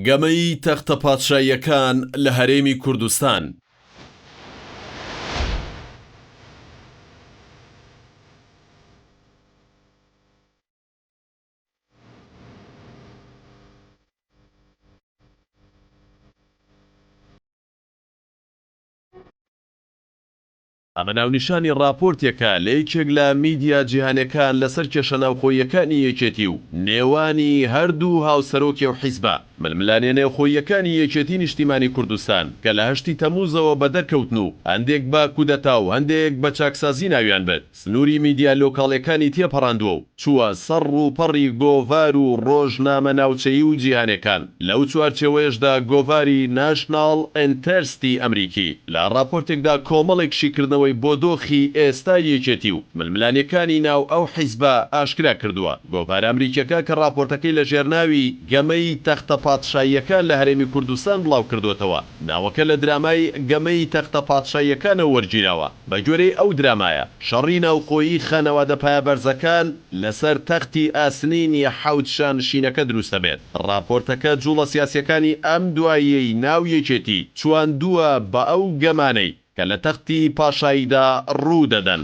گەمەی تەختە پادشاییەکان لە هەرێمی کوردستان. ئەمە ناونیشانی ڕاپۆرتێکە لە یەکێک لە میدیا جیهانیەکان لەسەر کێشە ناوخۆییەکانی یەکێتی و نێوانی هەردوو هاوسەرۆکی و حیزبە ململانێ نێوخۆییەکانی یەکێتی نیشتیمانی کوردستان کە لە 8 تەمووزەوە بەدەرکەوتن و هەندێک بە کودەتا و هەندێک بە چاکسازی ناویان بێت سنووری میدیا لۆکاڵیەکانی تێپەڕاندووە و چووە سەر و پەڕی گۆڤار و ڕۆژنامە ناوچەیی و جیهانیەکان. لەو چوارچێوەیەشدا گۆڤاری ناشناڵ ئینتەرستی ئەمریکی لە ڕاپۆرتێکدا کۆمەڵێکشی کردنەوەی بۆ دۆخی ئێستا یەکێتی و ململانیەکانی ناو ئەو حیزبە ئاشکرا کردووە. گۆڤار ئەمریکیەکە کە ڕاپۆرتەکەی لە ژێرناوی گەمەی تەختە پادشاییەکان لە هەرێمی کوردستان بڵاو کردوێتەوە. ناوەکە لە درامای گەمەی تەختە پادشاییەکانەوە وەرگیراوە. بە گوێرەی ئەو درامایە شەڕی ناوخۆیی خانەوادە پایەبەرزەکان لەسەر تەختی ئاسنینی حەوت شانشینەکە دروستە بێت. ڕاپۆرتەکە جوڵە سیاسیەکانی ئەم دواییەی ناو یەکێتی چواندووە بە ئەو گەمانەی کە لە تەختی پاشاییدا ڕوو دەدەن.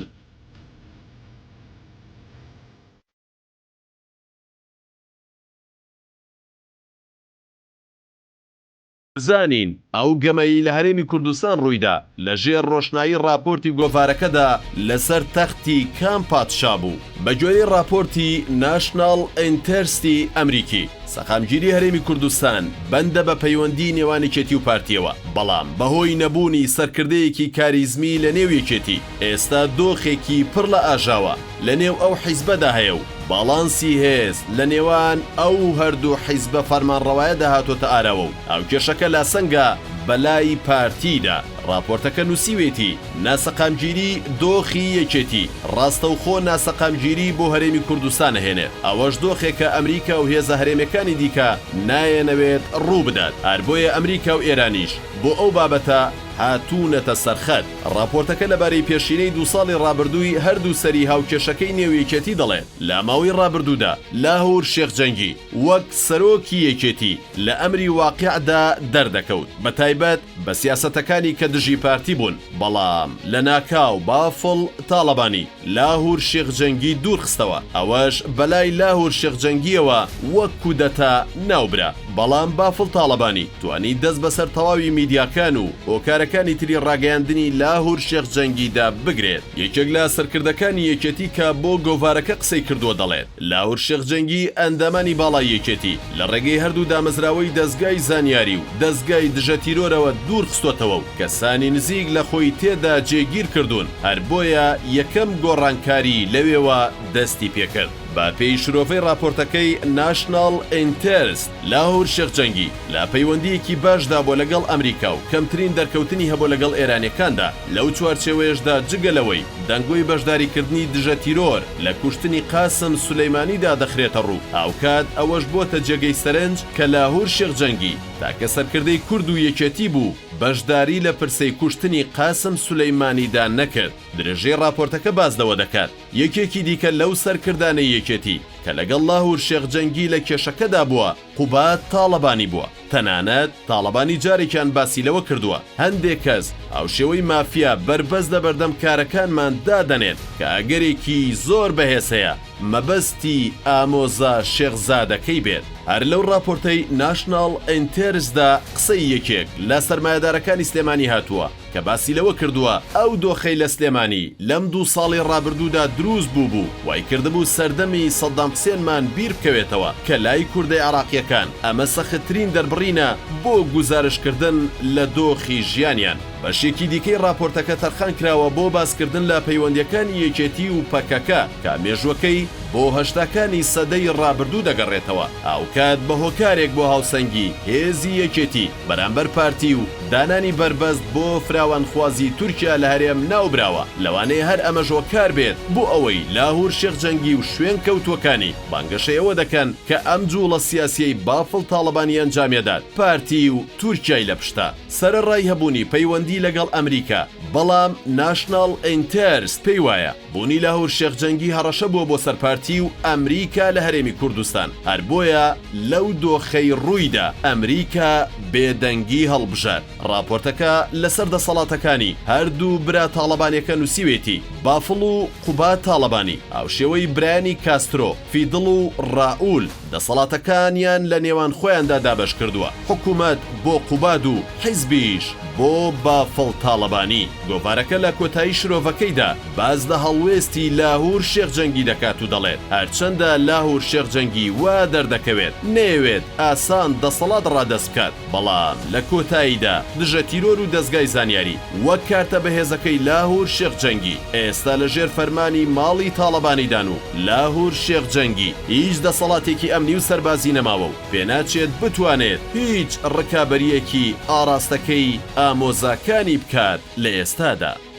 زانین ئەو گەمەی لە هەرێمی کوردستان ڕوویدا لەژێر ڕۆشنایی ڕاپۆرتی گۆڤارەکەدا لەسەر تەختی کام پادشا بوو. بە گوێرەی ڕاپۆرتی ناشناڵ ئینتەرستی ئەمریکی سەقامگیری هەرێمی کوردستان بەندە بە پەیوەندی نێوانێکێتی و پارتیەوە، بەڵام بەهۆی نەبوونی سەرکردەیەکی کاریزمی لە نێو یەکێتی ئێستا دۆخێکی پڕ لە ئاژاوە لە نێو ئەو حیزبەدا هەیە و باڵانسی هێز لە نێوان ئەو هەردوو حیزبە فەرمانڕەوایەدا هاتۆتە ئاراوە و ئەو کێشەکە لا سەنگە بەلای پارتیدا. ڕاپۆرتەکە نووسیوێتی ناسەقامگیری دۆخی یەکێتی ڕاستەوخۆ ناسەقامگیری بۆ هەرێمی کوردستان هێنێت. ئەوەش دۆخێکە ئەمریکا و هێزە هەرێمەکانی دیکە نایەنەوێت ڕوو بدات. هەر بۆیە ئەمریکا و ئێرانیش بۆ ئەو بابەتە هاتوونەتە سەرخەت. ڕاپۆرتەکە لەبارەی پێشینەی 2 ساڵی ڕابردووی هەردوو سەری هاوکێشەکەی نێویەکێتی دەڵێت لە ماوەی ڕابردوودا لاهور شێخجەنگی وەک سەرۆکی یەکێتی لە ئەمری واقعدا دەردەکەوت، بە تایبەت بە سیاسەتەکانی کە دژی پارتی بوون. بەڵام لە ناکاو بافڵ تاڵەبانی لاهور شێخجەنگی دوورخستەوە. ئەوەش بەلای لاهور شێخجەنگیەوە وەک کودەتا ناوبرا. بەڵام بافڵ تاڵەبانی توانی دەست بەسەر تەواوی میدیاکان و هۆکارەکانی تری ڕاگەیاندنی لاهور شێخجەنگیدا بگرێت. یەکێک لە سەرکردەکانی یەکێتی کە بۆ گۆڤارەکە قسەی کردووە دەڵێت لاهور شێخجەنگی ئەندامانی باڵای یەکێتی لە ڕێگەی هەردوو دامەزراوەی دەستگای زانیاری و دەستگای دژە تیرۆرەوە دوور خستوتەوە و کەسانی نزیک لە خۆی تێدا جێگیر کردوون. هەر بۆیە یەکەم گۆڕانکاری لەوێوە دەستی پێکرد. با پێی شرۆفەی ڕاپۆرتەکەی ناشناڵ ئینتەرست لاهور شێخجەنگی لە پەیوەندیەکی باشدا بۆ لەگەڵ ئەمریکا و کەمترین دەرکەوتنی هەبوو لەگەڵ ئێرانیەکاندا لەو چوارچێوەیەشدا جگەلەوەی دەنگۆی بەشداریکردنی دژە تیرۆر لە کوشتنی قاسم سولەیمانیدا دەخرێتە ڕوو. هاوکات ئەوەش بۆتە جێگەی سەرنج کە لاهور شێخجەنگی تاکە سەرکردەی کورد و یەکێتی بوو بەشداری لە پرسەی کوشتنی قاسم سولەیمانیدا نەکرد. درێژەی ڕاپۆرتەکە بازدەوە دەکات یەکێکی دیکە لەو سەرکردانە یەکێتی کە لەگەڵ لاهور شێخجەنگی لە کێشەکەدا بووە قوبات تاڵەبانی بووە. تەنانەت تاڵەبانی جارێکیان باسی لەوە کردووە هەندێک کەس هاوشێوەی مافیا بربەست لە بەردەم کارەکانمان دادەنێت کە ئەگەرێکی زۆر بەهێز هەیە مەبەستی ئامۆزا شێخزادەکەی بێت. هەر لەو ڕاپۆرتەی ناشناڵ ئینتەرسدا قسەی یەکێک لە سەرمایەدارەکانی سلێمانی هاتووە کە باسی لەوە کردووە ئەو دۆخەی لە سلێمانی لەم 2 ساڵی ڕابردوودا دروست بوو وای کردبوو سەردەمی سەدام حوسێنمان بیر بکەوێتەوە کە لای کوردەی عراقیەکان ئەمە سەختترین دەربڕینە بۆ گوزارشکردن لە دۆخی ژیانیان. بەشێکی دیکەی ڕاپۆرتەکە تەرخان کراوە بۆ باسکردن لە پەیوەندیەکانی یەکێتی و پەکەکە کە مێژوەکەی بۆ هەشتاکانی سەدەی ڕابردوو دەگەڕێتەوە. ئاوکات بە هۆکارێک بۆ هاوسەنگی هێزی یەکێتی بەرامبەر پارتی و دانانی بربەست بۆ فراوانخوازی تورکیا لە هەرێم ناوبراوە لەوانەیە هەر ئەمەژۆ کار بێت بۆ ئەوەی لاهور شێخجەنگی و شوێن کەوتوەکانی بانگەشەیەوە دەکەن کە ئەم جوڵە سیاسیەی بافڵ تاڵەبانی ئەنجامێدات پارتی و تورکیای لە پشتە سەرەڕای هەبوونی پەیوەندی لەگەڵ ئەمریکا بەڵام ناشناڵ ئینتەرست پێی وایە بوونی لاهور شێخجەنگی هەڕەشە بووە بۆ سەرپارتی و ئەمریکا لە هەرێمی کوردستان هەر بۆیە لەو دۆخەی ڕوویدا ئەمریکا بێدەنگی هەڵبژار راپۆرتەکە لەسەر دەسەڵاتەکانی هەردوو برا تاڵەبانیەکە نووسیوێتی بافڵ و قوبات تاڵەبانی ئاوشێوەی برایانی کاسترۆ فیدڵ و ڕائول دەسەڵاتەکانیان لە نێوان خۆیاندا دابەش کردووە حکوومەت بۆ قوباد و حیزبیش بۆ بافڵ تاڵەبانی گۆڤارەکە لە کۆتایی شرۆڤەکەیدا باز لە هەڵوێستی لاهور شێخجەنگی دەکات و دەڵێت هەرچەندە لاهور شێخجەنگی وا دەردەکەوێت نەیەوێت ئاسان دەسەڵات ڕادەست بکات بەڵام لە کۆتاییدا دژە تیرۆر و دەستگای زانیاری وەک کارتە بەهێزەکەی لاهور شێخجەنگی ئێستا لەژێر فەرمانی ماڵی تاڵەبانیدان و لاهور شێخجەنگی هیچ دەسەڵاتێکی ئەمنی و سەربازی نەماوە و پێناچێت بتوانێت هیچ ڕکابەریەکی ئاراستەکەی ئامۆزاکانی بکات لە ئێستادا.